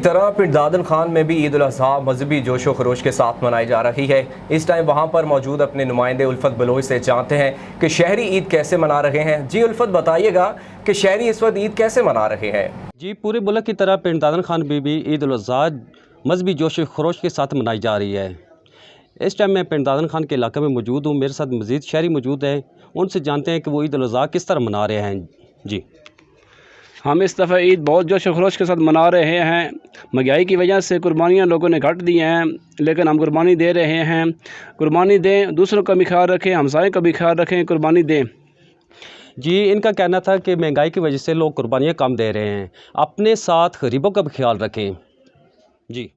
तरह पिंड दादन खान में भी ईद उल अज़हा मजहबी जोशो खरोश के साथ मनाई जा रही है। इस टाइम वहाँ पर मौजूद अपने नुमाइंदे उल्फत बलोच से जानते हैं कि शहरी ईद कैसे मना रहे हैं। जी उल्फत, बताइएगा कि शहरी इस वक्त ईद कैसे मना रहे हैं। जी, पूरे मुल्क की तरह पिंड दादन खान में भी ईद उल अज़हा मजहबी जोशो खरोश के साथ मनाई जा रही है। इस टाइम मैं पिंड दादन खान के इलाके में मौजूद हूँ। मेरे साथ मज़ीद शहरी मौजूद हैं, उनसे जानते हैं कि वो ईद उल अज़हा किस तरह मना रहे हैं। जी, हम इस दफ़ा ईद बहुत जोश व खरोश के साथ मना रहे हैं। महंगाई की वजह से कुर्बानियाँ लोगों ने घट दी हैं, लेकिन हम कुर्बानी दे रहे हैं। कुर्बानी दें, दूसरों का भी ख्याल रखें, हमसाए का भी ख्याल रखें, कुर्बानी दें। जी, इनका कहना था कि महंगाई की वजह से लोग कुर्बानियाँ कम दे रहे हैं, अपने साथ गरीबों का भी ख्याल रखें। जी।